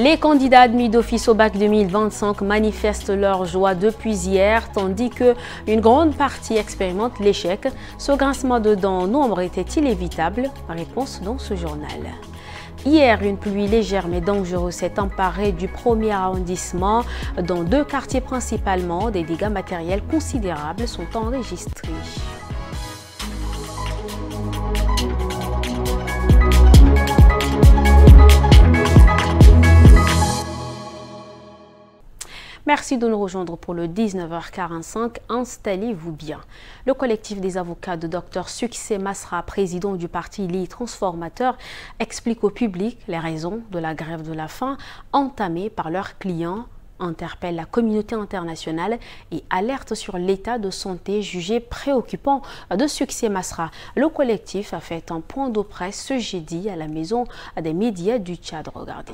Les candidats admis d'office au bac 2025 manifestent leur joie depuis hier, tandis qu'une grande partie expérimente l'échec. Ce grincement de dents nombre était-il évitable? Réponse dans ce journal. Hier, une pluie légère mais dangereuse s'est emparée du premier arrondissement. Dans 2 quartiers principalement, des dégâts matériels considérables sont enregistrés. Merci de nous rejoindre pour le 19h45. Installez-vous bien. Le collectif des avocats de Dr Succès Masra, président du parti Li Transformateur, explique au public les raisons de la grève de la faim entamée par leurs clients, interpelle la communauté internationale et alerte sur l'état de santé jugé préoccupant de Succès Masra. Le collectif a fait un point de presse ce jeudi à la maison des médias du Tchad. Regardez.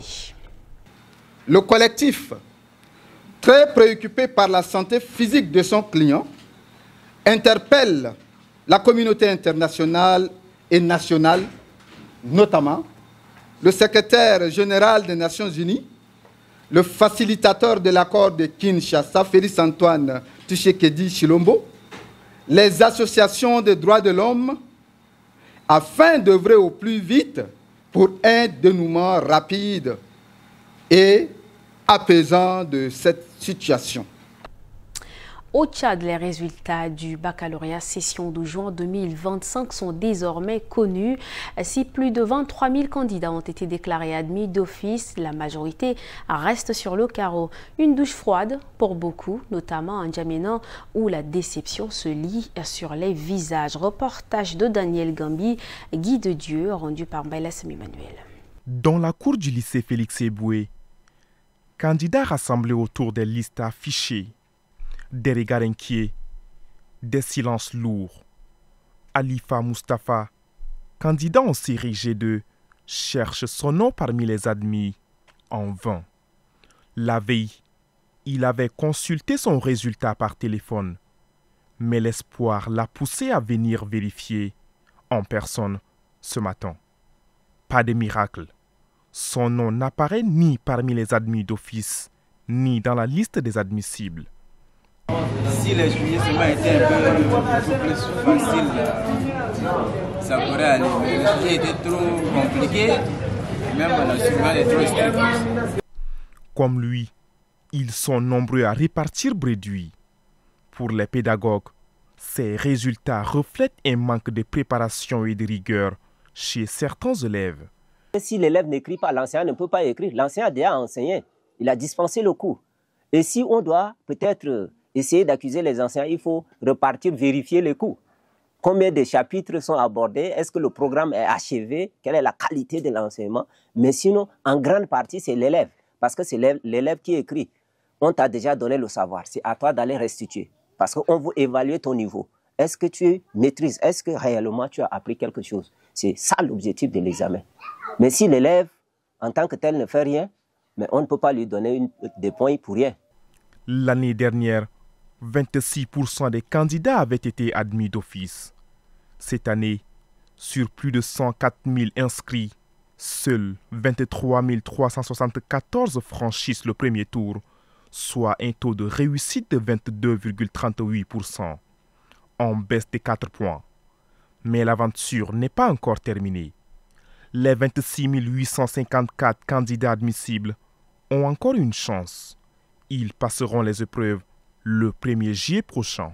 Le collectif, très préoccupé par la santé physique de son client, interpelle la communauté internationale et nationale, notamment le secrétaire général des Nations Unies, le facilitateur de l'accord de Kinshasa, Félix-Antoine Tshisekedi Tshilombo, les associations de droits de l'homme, afin d'œuvrer au plus vite pour un dénouement rapide et apaisant de cette situation. Au Tchad, les résultats du baccalauréat session de juin 2025 sont désormais connus. Si plus de 23 000 candidats ont été déclarés admis d'office, la majorité reste sur le carreau. Une douche froide pour beaucoup, notamment en N'Djamena, où la déception se lit sur les visages. Reportage de Daniel Gambi, Guy de Dieu, rendu par Mbailas Emmanuel. Dans la cour du lycée Félix Eboué, candidats rassemblés autour des listes affichées, des regards inquiets, des silences lourds. Alifa Mustafa, candidat en série G2, cherche son nom parmi les admis, en vain. La veille, il avait consulté son résultat par téléphone, mais l'espoir l'a poussé à venir vérifier en personne ce matin. Pas de miracle. Son nom n'apparaît ni parmi les admis d'office, ni dans la liste des admissibles. Si les jugements étaient un peu plus faciles, ça pourrait aller. Mais les sujets étaient trop compliqués, même le jugement est trop strict. Comme lui, ils sont nombreux à répartir bredouille. Pour les pédagogues, ces résultats reflètent un manque de préparation et de rigueur chez certains élèves. Si l'élève n'écrit pas, l'enseignant ne peut pas écrire. L'enseignant a déjà enseigné, il a dispensé le cours. Et si on doit peut-être essayer d'accuser les enseignants, il faut repartir, vérifier les cours. Combien de chapitres sont abordés? Est-ce que le programme est achevé? Quelle est la qualité de l'enseignement? Mais sinon, en grande partie, c'est l'élève. Parce que c'est l'élève qui écrit. On t'a déjà donné le savoir. C'est à toi d'aller restituer. Parce qu'on veut évaluer ton niveau. Est-ce que tu maîtrises? Est-ce que réellement tu as appris quelque chose? C'est ça l'objectif de l'examen. Mais si l'élève, en tant que tel, ne fait rien, mais on ne peut pas lui donner des points pour rien. L'année dernière, 26% des candidats avaient été admis d'office. Cette année, sur plus de 104 000 inscrits, seuls 23 374 franchissent le premier tour, soit un taux de réussite de 22,38%, en baisse de 4 points. Mais l'aventure n'est pas encore terminée. Les 26 854 candidats admissibles ont encore une chance. Ils passeront les épreuves le 1er juillet prochain.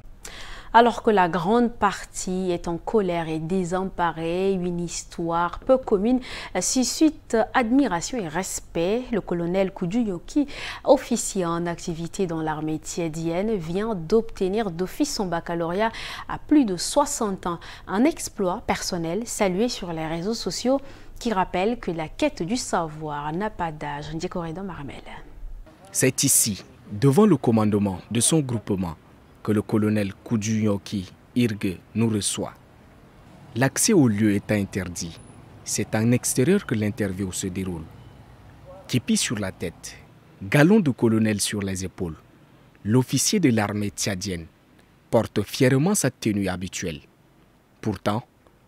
Alors que la grande partie est en colère et désemparée, une histoire peu commune suscite admiration et respect. Le colonel Koudjouyoki, officier en activité dans l'armée tchadienne, vient d'obtenir d'office son baccalauréat à plus de 60 ans. Un exploit personnel salué sur les réseaux sociaux qui rappelle que la quête du savoir n'a pas d'âge. Ndjekoredon Marmel. C'est ici, devant le commandement de son groupement, que le colonel Koudjouyoki Irgue nous reçoit. L'accès au lieu est interdit. C'est en extérieur que l'interview se déroule. Képi sur la tête, galon de colonel sur les épaules, l'officier de l'armée tchadienne porte fièrement sa tenue habituelle. Pourtant,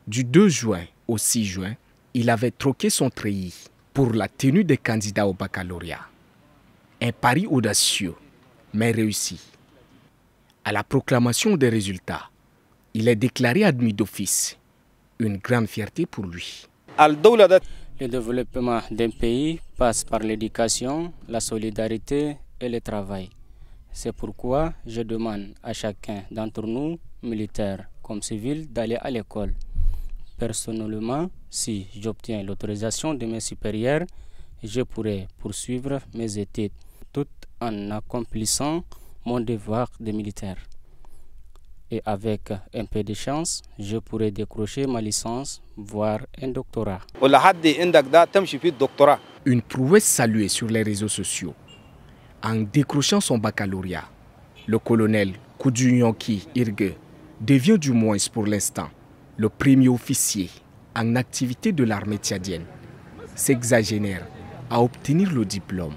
du 2 juin au 6 juin, il avait troqué son treillis pour la tenue des candidats au baccalauréat. Un pari audacieux, mais réussi. À la proclamation des résultats, il est déclaré admis d'office. Une grande fierté pour lui. Le développement d'un pays passe par l'éducation, la solidarité et le travail. C'est pourquoi je demande à chacun d'entre nous, militaires comme civils, d'aller à l'école. Personnellement, si j'obtiens l'autorisation de mes supérieurs, je pourrai poursuivre mes études tout en accomplissant mon devoir de militaire. Et avec un peu de chance, je pourrai décrocher ma licence, voire un doctorat. Une prouesse saluée sur les réseaux sociaux. En décrochant son baccalauréat, le colonel Kudu Nyoki Irgue devient du moins pour l'instant le premier officier en activité de l'armée tchadienne, sexagénaire, à obtenir le diplôme.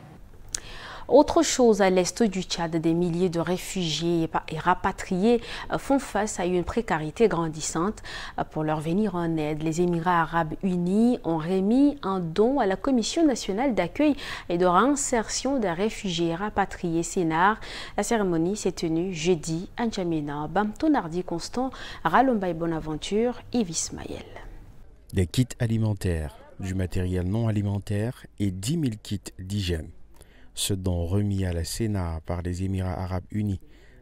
Autre chose, à l'est du Tchad, des milliers de réfugiés et rapatriés font face à une précarité grandissante. Pour leur venir en aide, les Émirats arabes unis ont remis un don à la Commission nationale d'accueil et de réinsertion des réfugiés rapatriés CNAR. La cérémonie s'est tenue jeudi à N'Djamena. Bamtonardi Constant, Ralombay Bonaventure, Yves Ismaël. Des kits alimentaires, du matériel non alimentaire et 10 000 kits d'hygiène. Ce don remis à la CNAR par les Émirats arabes unis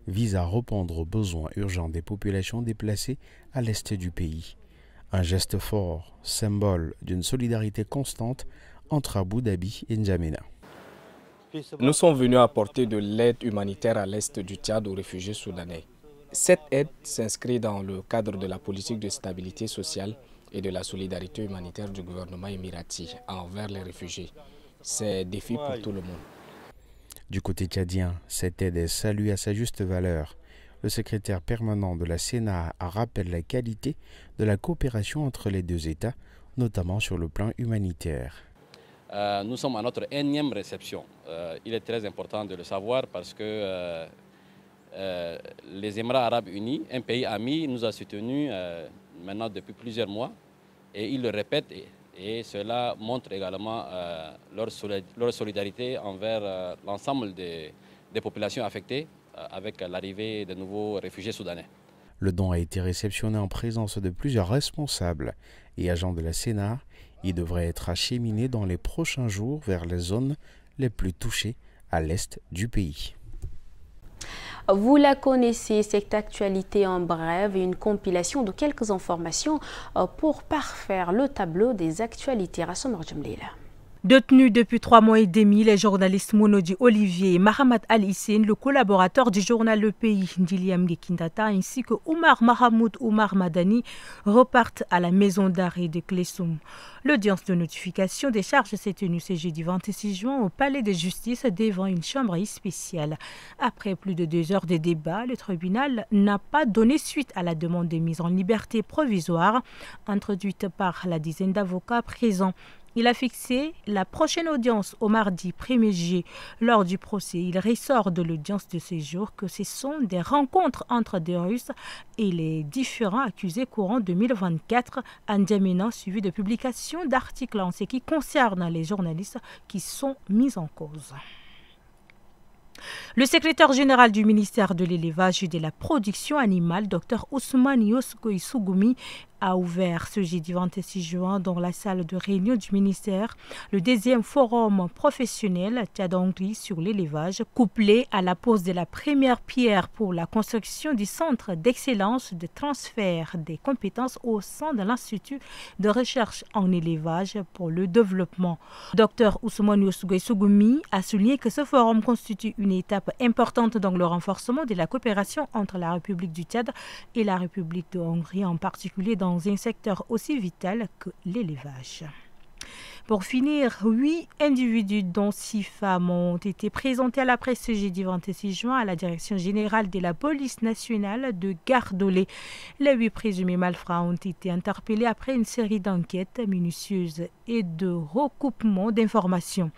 vise à répondre aux besoins urgents des populations déplacées à l'est du pays. Un geste fort, symbole d'une solidarité constante entre Abu Dhabi et N'Djamena. Nous sommes venus apporter de l'aide humanitaire à l'est du Tchad aux réfugiés soudanais. Cette aide s'inscrit dans le cadre de la politique de stabilité sociale et de la solidarité humanitaire du gouvernement émirati envers les réfugiés. C'est un défi pour tout le monde. Du côté tchadien, cette aide est saluée à sa juste valeur. Le secrétaire permanent de la CNAR rappelle la qualité de la coopération entre les deux États, notamment sur le plan humanitaire. Nous sommes à notre énième réception. Il est très important de le savoir parce que les Émirats arabes unis, un pays ami, nous a soutenus maintenant depuis plusieurs mois et ils le répètent. Et cela montre également leur solidarité envers l'ensemble des populations affectées avec l'arrivée de nouveaux réfugiés soudanais. Le don a été réceptionné en présence de plusieurs responsables et agents de la CNAR. Il devrait être acheminé dans les prochains jours vers les zones les plus touchées à l'est du pays. Vous la connaissez, cette actualité en bref et une compilation de quelques informations pour parfaire le tableau des actualités. Détenu depuis 3 mois et demi, les journalistes Monodi Olivier et Mahamat Al-Hissène, le collaborateur du journal Le Pays, Ndiliam Gekindata, ainsi que Oumar Mahamoud Oumar Madani, repartent à la maison d'arrêt de Klessoum. L'audience de notification des charges s'est tenue ce jeudi 26 juin au palais de justice devant une chambre spéciale. Après plus de 2 heures de débat, le tribunal n'a pas donné suite à la demande de mise en liberté provisoire introduite par la dizaine d'avocats présents. Il a fixé la prochaine audience au mardi 1er juillet. Lors du procès, il ressort de l'audience de ce jour que ce sont des rencontres entre des Russes et les différents accusés courant 2024, en N'Djamena, suivi de publications d'articles en ce qui concerne les journalistes qui sont mis en cause. Le secrétaire général du ministère de l'élevage et de la production animale, Dr Ousmane Yosgoy Sougoumi, a ouvert ce jeudi 26 juin dans la salle de réunion du ministère le 2e forum professionnel Tchad-Hongrie sur l'élevage, couplé à la pose de la première pierre pour la construction du centre d'excellence de transfert des compétences au sein de l'Institut de recherche en élevage pour le développement. Dr Ousmane Yosgoy Sougoumi a souligné que ce forum constitue une étape importante dans le renforcement de la coopération entre la République du Tchad et la République de Hongrie, en particulier dans un secteur aussi vital que l'élevage. Pour finir, 8 individus dont 6 femmes ont été présentés à la presse ce jeudi 26 juin à la Direction générale de la police nationale de Gardolé. Les 8 présumés malfrats ont été interpellés après une série d'enquêtes minutieuses et de recoupements d'informations.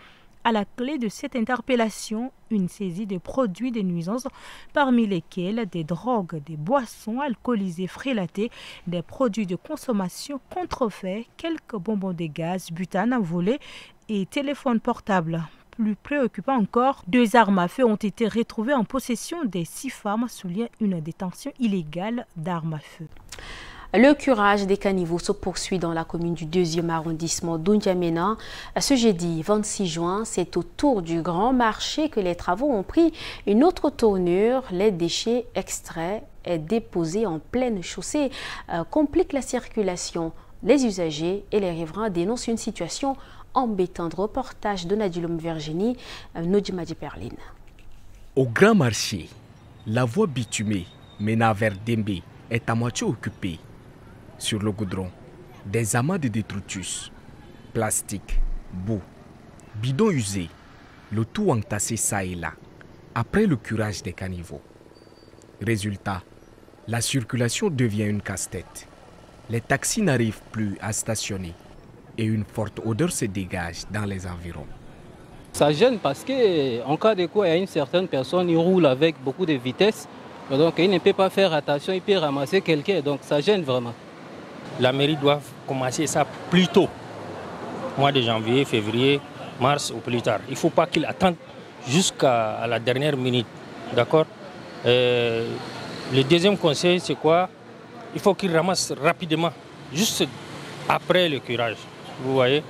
À la clé de cette interpellation, une saisie de produits de nuisance, parmi lesquels des drogues, des boissons alcoolisées frélatées, des produits de consommation contrefaits, quelques bonbons de gaz, butane volés et téléphones portables. Plus préoccupant encore, 2 armes à feu ont été retrouvées en possession des 6 femmes, souligne une détention illégale d'armes à feu. Le curage des caniveaux se poursuit dans la commune du 2e arrondissement d'Undiamena. Ce jeudi 26 juin, c'est au tour du grand marché que les travaux ont pris une autre tournure. Les déchets extraits et déposés en pleine chaussée compliquent la circulation. Les usagers et les riverains dénoncent une situation embêtante. Reportage de Nadilum Virginie, Nodjimadi Perline. Au grand marché, la voie bitumée menant vers Dembe est à moitié occupée. Sur le goudron, des amas de détritus, plastique, boue, bidons usés, le tout entassé ça et là, après le curage des caniveaux. Résultat, la circulation devient une casse-tête. Les taxis n'arrivent plus à stationner et une forte odeur se dégage dans les environs. Ça gêne parce qu'en cas de quoi, il y a une certaine personne qui roule avec beaucoup de vitesse. Donc il ne peut pas faire attention, il peut ramasser quelqu'un. Donc ça gêne vraiment. La mairie doit commencer ça plus tôt. Mois de janvier, février, mars ou plus tard. Il ne faut pas qu'il attende jusqu'à la dernière minute. D'accord? Le deuxième conseil, c'est quoi? Il faut qu'il ramasse rapidement, juste après le curage. Vous voyez,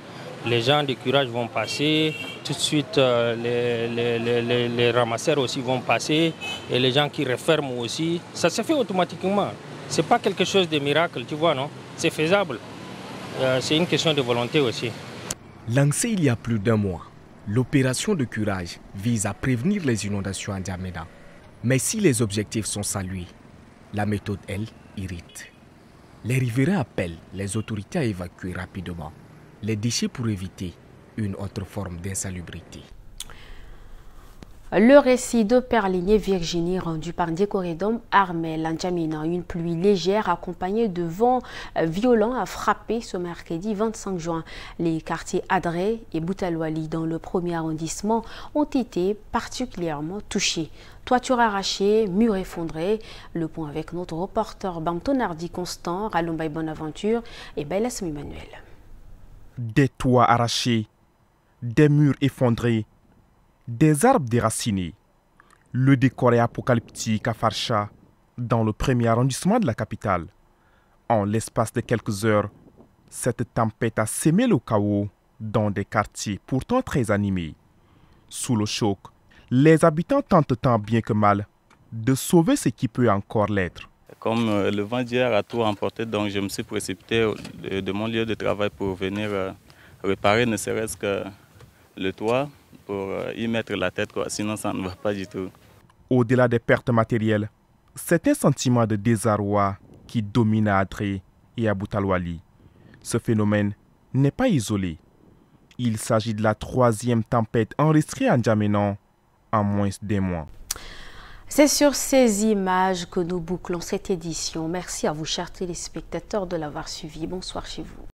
les gens du curage vont passer, tout de suite les ramasseurs aussi vont passer, et les gens qui referment aussi. Ça se fait automatiquement. Ce n'est pas quelque chose de miracle, tu vois, non? C'est faisable. C'est une question de volonté aussi. Lancée il y a plus d'1 mois, l'opération de curage vise à prévenir les inondations en N'Djamena. Mais si les objectifs sont salués, la méthode, elle, irrite. Les riverains appellent les autorités à évacuer rapidement les déchets pour éviter une autre forme d'insalubrité. Le récit de Perligné Virginie rendu par Diekoredom Armel N'Djamena. Une pluie légère accompagnée de vents violents a frappé ce mercredi 25 juin. Les quartiers Adré et Boutalwali dans le 1er arrondissement ont été particulièrement touchés. Toitures arrachées, murs effondrés. Le point avec notre reporter Bamtonardi Constant, Ralombay Bonaventure et Bailasmi Manuel. Des toits arrachés, des murs effondrés, des arbres déracinés. Le décor est apocalyptique à Farsha, dans le 1er arrondissement de la capitale. En l'espace de quelques heures, cette tempête a sémé le chaos dans des quartiers pourtant très animés. Sous le choc, les habitants tentent tant bien que mal de sauver ce qui peut encore l'être. Comme le vent d'hier a tout emporté, donc je me suis précipité de mon lieu de travail pour venir réparer ne serait-ce que le toit, pour y mettre la tête, quoi. Sinon ça ne va pas du tout. Au-delà des pertes matérielles, c'est un sentiment de désarroi qui domine à Adré et à Boutalwali. Ce phénomène n'est pas isolé. Il s'agit de la 3e tempête enregistrée en N'Djamena en moins d'1 mois. C'est sur ces images que nous bouclons cette édition. Merci à vous, chers téléspectateurs, de l'avoir suivi. Bonsoir chez vous.